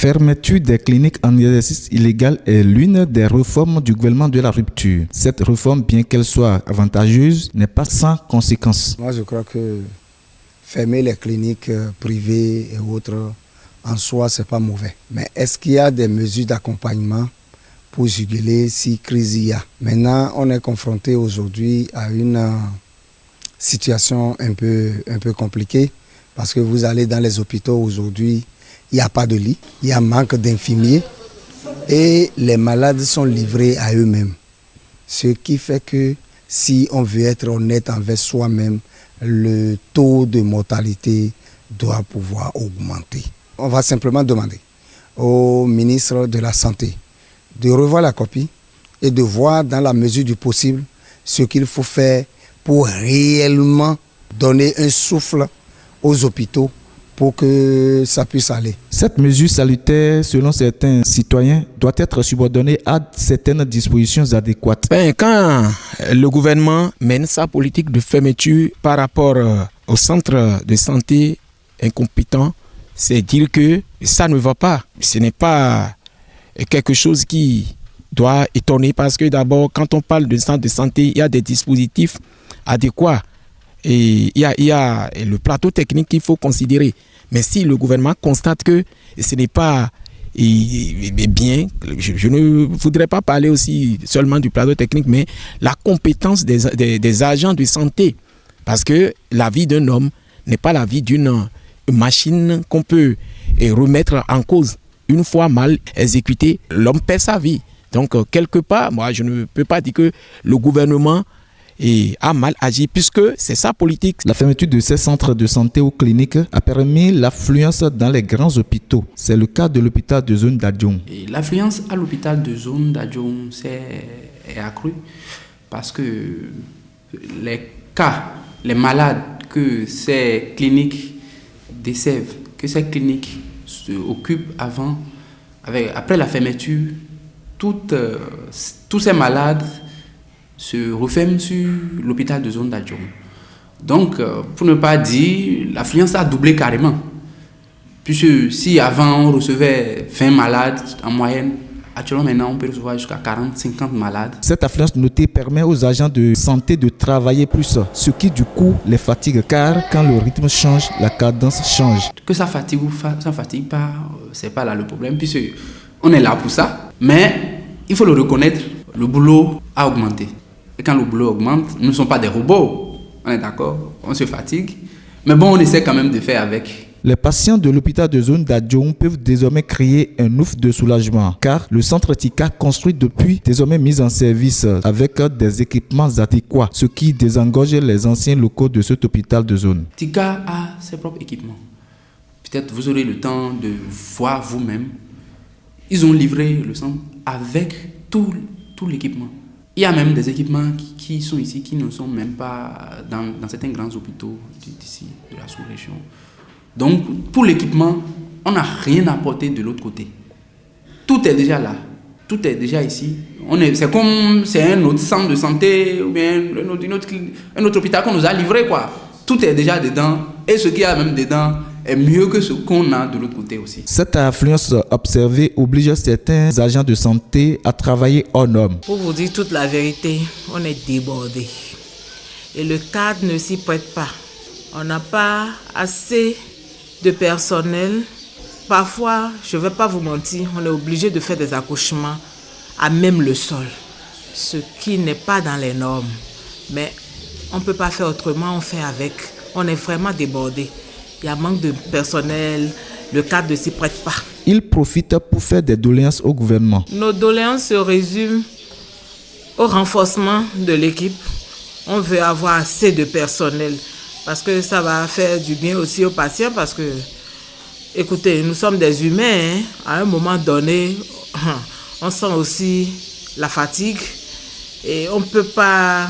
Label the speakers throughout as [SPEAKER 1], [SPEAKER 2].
[SPEAKER 1] fermeture des cliniques en exercice illégal est l'une des réformes du gouvernement de la rupture. Cette réforme, bien qu'elle soit avantageuse, n'est pas sans conséquences.
[SPEAKER 2] Moi, je crois que fermer les cliniques privées et autres, en soi, ce n'est pas mauvais. Mais est-ce qu'il y a des mesures d'accompagnement pour juguler si crise il y a? Maintenant, on est confronté aujourd'hui à une situation un peu compliquée parce que vous allez dans les hôpitaux aujourd'hui, il n'y a pas de lit, il y a manque d'infirmiers et les malades sont livrés à eux-mêmes. Ce qui fait que si on veut être honnête envers soi-même, le taux de mortalité doit pouvoir augmenter. On va simplement demander au ministre de la Santé de revoir la copie et de voir dans la mesure du possible ce qu'il faut faire pour réellement donner un souffle aux hôpitaux pour que ça puisse aller.
[SPEAKER 1] Cette mesure salutaire, selon certains citoyens, doit être subordonnée à certaines dispositions adéquates.
[SPEAKER 3] Quand le gouvernement mène sa politique de fermeture par rapport au centre de santé incompétent, c'est dire que ça ne va pas. Ce n'est pas quelque chose qui doit étonner parce que d'abord, quand on parle de centre de santé, il y a des dispositifs adéquats. Et il y a le plateau technique qu'il faut considérer. Mais si le gouvernement constate que ce n'est pas bien, je ne voudrais pas parler aussi seulement du plateau technique, mais la compétence des agents de santé. Parce que la vie d'un homme n'est pas la vie d'une machine qu'on peut remettre en cause. Une fois mal exécutée, l'homme perd sa vie. Donc, quelque part, moi, je ne peux pas dire que le gouvernement a mal agi, puisque c'est sa politique.
[SPEAKER 1] La fermeture de ces centres de santé ou cliniques a permis l'affluence dans les grands hôpitaux. C'est le cas de l'hôpital de zone d'Adjong.
[SPEAKER 4] L'affluence à l'hôpital de zone d'Adjong est accrue parce que les malades que ces cliniques décèvent, que ces cliniques se occupent après la fermeture, tous ces malades se referment sur l'hôpital de zone d'Adjong. Donc, pour ne pas dire, l'affluence a doublé carrément. Puisque si avant on recevait 20 malades en moyenne, actuellement maintenant on peut recevoir jusqu'à 40-50 malades.
[SPEAKER 1] Cette affluence notée permet aux agents de santé de travailler plus, ce qui du coup les fatigue, car quand le rythme change, la cadence change.
[SPEAKER 4] Que ça fatigue ou ça fatigue pas, c'est pas là le problème, puisque on est là pour ça. Mais il faut le reconnaître, le boulot a augmenté. Et quand le boulot augmente, nous ne sommes pas des robots, on est d'accord, on se fatigue. Mais bon, on essaie quand même de faire avec.
[SPEAKER 1] Les patients de l'hôpital de zone d'Adjong peuvent désormais créer un ouf de soulagement, car le centre TICA construit depuis désormais mis en service avec des équipements adéquats, ce qui désengorge les anciens locaux de cet hôpital de zone.
[SPEAKER 4] TICA a ses propres équipements. Peut-être vous aurez le temps de voir vous-même. Ils ont livré le centre avec tout l'équipement. Il y a même des équipements qui sont ici, qui ne sont même pas dans certains grands hôpitaux d'ici, de la sous-région. Donc, pour l'équipement, on n'a rien apporté de l'autre côté. Tout est déjà là. Tout est déjà ici. C'est comme c'est un autre centre de santé ou bien un autre hôpital qu'on nous a livré, quoi. Tout est déjà dedans. Et ce qu'il y a même dedans est mieux que ce qu'on a de l'autre côté aussi.
[SPEAKER 1] Cette affluence observée oblige certains agents de santé à travailler hors normes.
[SPEAKER 5] Pour vous dire toute la vérité, on est débordés. Et le cadre ne s'y prête pas. On n'a pas assez de personnel. Parfois, je ne vais pas vous mentir, on est obligé de faire des accouchements à même le sol. Ce qui n'est pas dans les normes. Mais on ne peut pas faire autrement, on fait avec. On est vraiment débordés. Il y a manque de personnel, le cadre ne s'y prête pas.
[SPEAKER 1] Ils profitent pour faire des doléances au gouvernement.
[SPEAKER 5] Nos doléances se résument au renforcement de l'équipe. On veut avoir assez de personnel parce que ça va faire du bien aussi aux patients parce que, écoutez, nous sommes des humains. Hein. À un moment donné, on sent aussi la fatigue et on peut pas...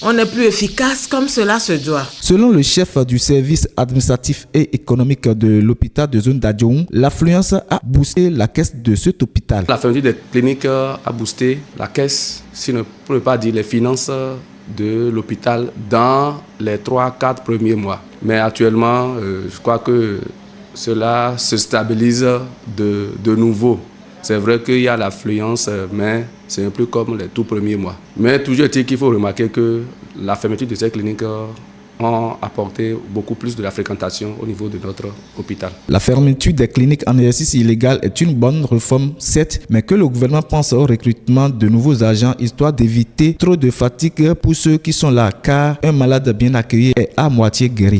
[SPEAKER 5] On n'est plus efficace comme cela se doit.
[SPEAKER 1] Selon le chef du service administratif et économique de l'hôpital de zone d'Adjong, l'affluence a boosté la caisse de cet hôpital.
[SPEAKER 6] La fermeture des cliniques a boosté la caisse, sinon pour ne pas dire les finances de l'hôpital dans les 3-4 premiers mois. Mais actuellement, je crois que cela se stabilise de nouveau. C'est vrai qu'il y a l'affluence, mais c'est un peu comme les tout premiers mois. Mais toujours est-il qu'il faut remarquer que la fermeture de ces cliniques ont apporté beaucoup plus de la fréquentation au niveau de notre hôpital.
[SPEAKER 1] La fermeture des cliniques en exercice illégal est une bonne réforme, certes, mais que le gouvernement pense au recrutement de nouveaux agents histoire d'éviter trop de fatigue pour ceux qui sont là, car un malade bien accueilli est à moitié guéri.